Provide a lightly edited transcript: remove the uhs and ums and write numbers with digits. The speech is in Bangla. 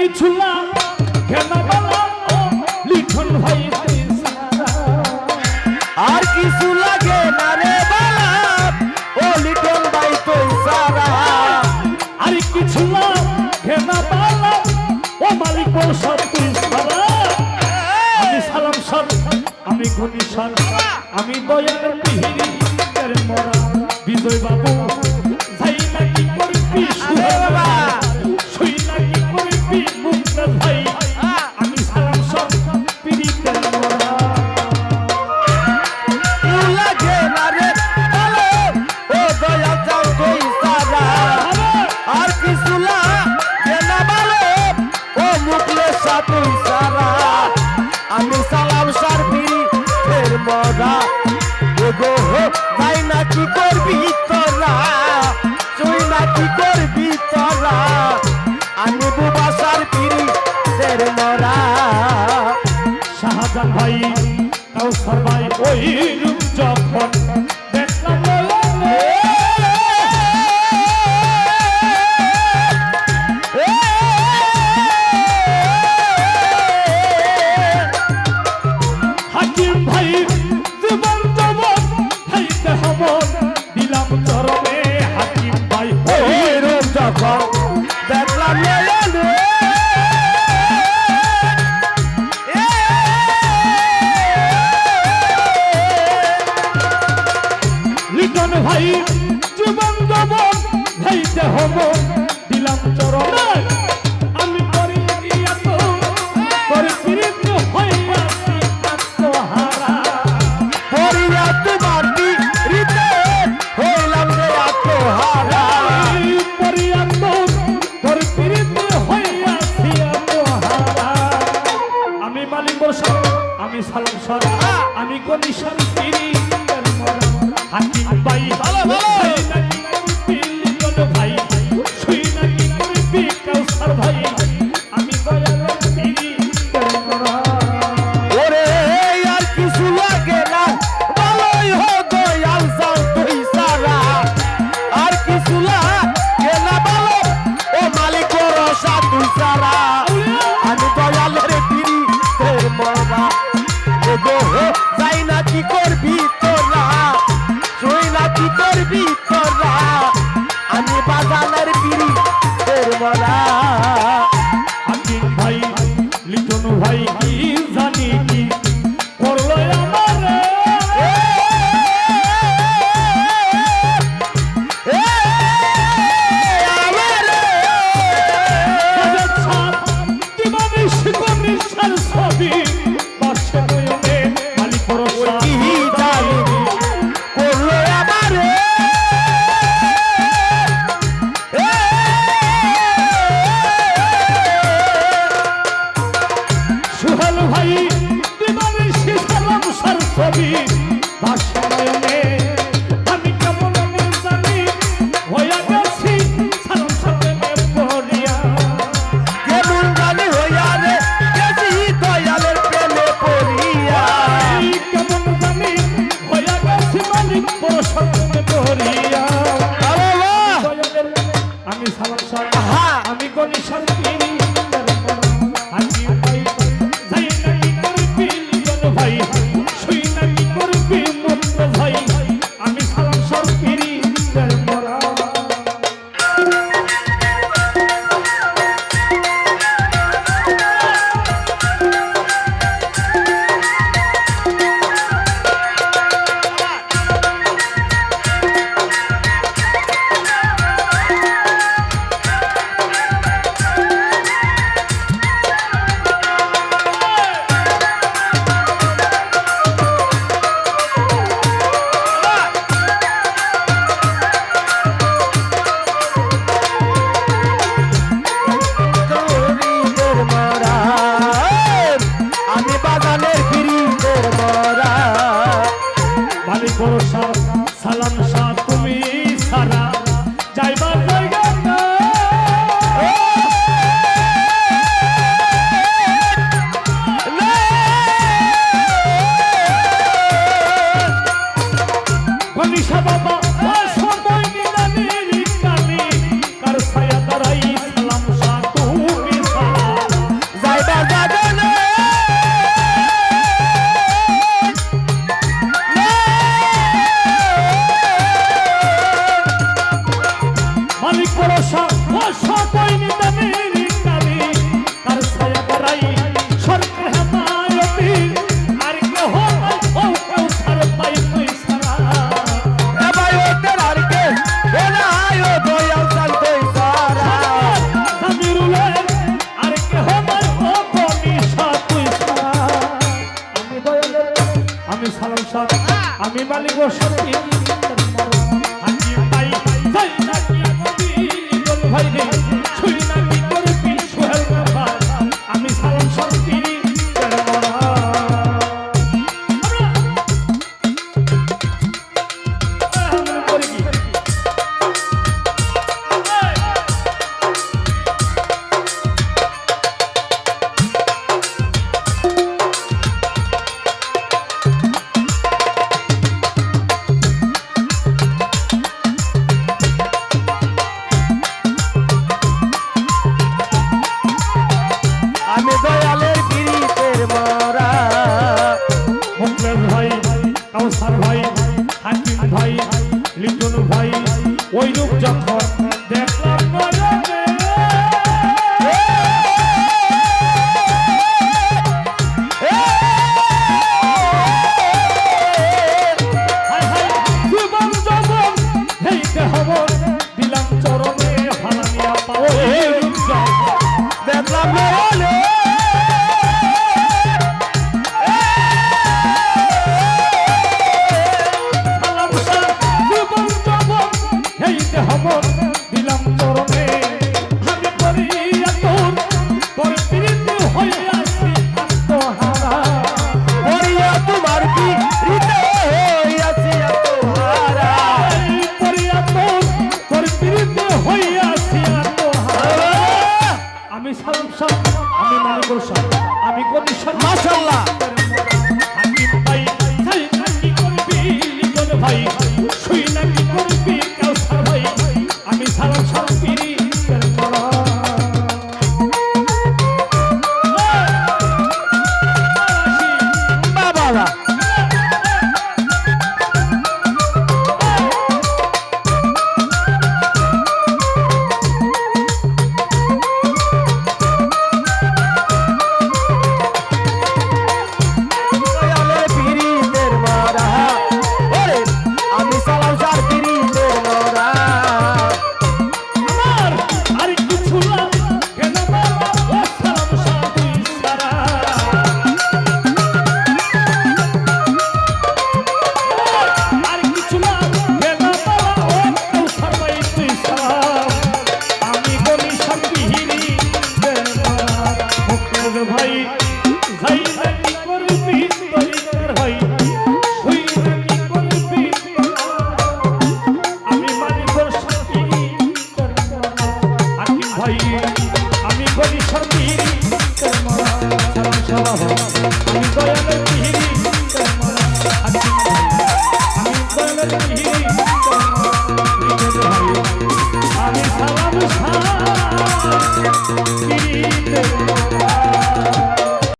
কিছু না কেন বলো লিখন ভাই আর কিছু লাগে না রে বালা ও লিটন ভাই তুই সারা আর কিছু না কেন বলো ও মালিক সব তুই সারা আমি সালাম সর আমি গুণী সর আমি দয়ালের পিহিরি মরা বিজয় বাবু যাই নাকি করবি বাবা শুই নাকি করবি মুক্ত ভাই আমি সালাম সর পিরিতের মরা লাগে না রে বালা ও দয়া যাও তুই সারা আর কিছু লাগে না বালা ও মুখলে তুই সারা আমি সালাম সার পিরিতের মরা গো তাই না কি করবি তোরা তুই না কি করবি তোরা আমি বুবাসার পিড়ি দের মরা শাহজাহান ভাই কাউসার ভাই ওই রূপ যখন দেখলাম হাকিম ভাই জীবন জবন খাইতে হব দিলাম চরমে হাকিম ভাই ওই রূপ যখন দেখলাম লিটন ভাই জীবন জবন খাইতে হব দিলাম চরমে আমি করি তো পরিপীড়িত হইয়া আত্মহারা পরিয়া তোমার পিড়িতে হইলাম রে আত্মহারা পরিয়াত পরিপীড়িত হইয়াছি আত্মহারা আমি মালিক বর্ষা আমি সালাম সর আমি গণিশার পিরি হাকিম ভাই ভালো ভালো ভাই শুই নাকি করবি কাউসার ভাই আমি দয়ালের পিরি ওরে আর কিছু লাগে না ভালোই হো দয়াল যাও তুই সারা আর কিছু লাগে না ভালো ও মালিক রসা তুই সারা আমি দয়ালের পিড়ি তোর মরা গো যাই না কি করবি তোরা তুই না কি করবি তোরা আমি বাজানের পিড়ি তোর মরা হাকিম ভাই লিটন ভাই কি জানি কি করলো আমারে ছবি বর্ষে নয়নে মালিক ভরসা কি জানি করলো আমারে সুহেল ভাই দিবানি শিশালাম সার ছবি বর্ষে নয়নে আমি কেমন জানি হইয়া গেছি সালাম সাথে পড়িয়া কেমন জানি হইয়া রে গেছি দয়ালের প্রেমে পড়িয়া কেমন জানি হইয়া গেছি মালিক পরশনে পড়িয়া আমি সালাম সার আমি গণিশার পিরি আমি ভাই যাই নাকি করবি লিটন ভাই শুই নাকি করবি মুক্ত ভাই আমি সালাম সার পিরি মরা ভরসা ও সকই নিদানের কালি তার ছায়া করাই সরকার হেমায়তি আর কেহ নাই ও কেউ ছাড় পাই তুই সারা এ ভাই ওদের আর কে ও নাই ও দয়াল চান তুই সারা জামিরুলের আর কেহ নাই ও বনিশা তুই সারা আমি দয়ালের আমি সালাম শাহ আমি মালিক ও সত্যি আমি পাই যাই নাকি বল ভাই রে ছুই নাকি করবি সোহেল ভাই আমি সালাম শান্তি আমি দয়ালের গিরিতের মরা মুকলেশ ভাই কাউসার ভাই হাকিম ভাই লিটন ভাই ওই রূপ যখন দেখলাম নয়নে হায় হায় জীবন যখন এই দেহ দিলাম চরণে হারানিয়া পাও এই রূপ যখন দেখলাম নয়নে সালাম শাহ জীবন যখন এই দেহ দিলাম চরণে আমি করি তোর তোর প্রীতি হইয়াছি আত্মহারা পড়িয়া তোমার কি হৃদয় হইয়াছি তোমারা করিয়া তোর তোর প্রীতি হইয়াছি আত্মহারা আমি সালাম শাহ আমি মালিক শাহ আমি কনিষ্ঠ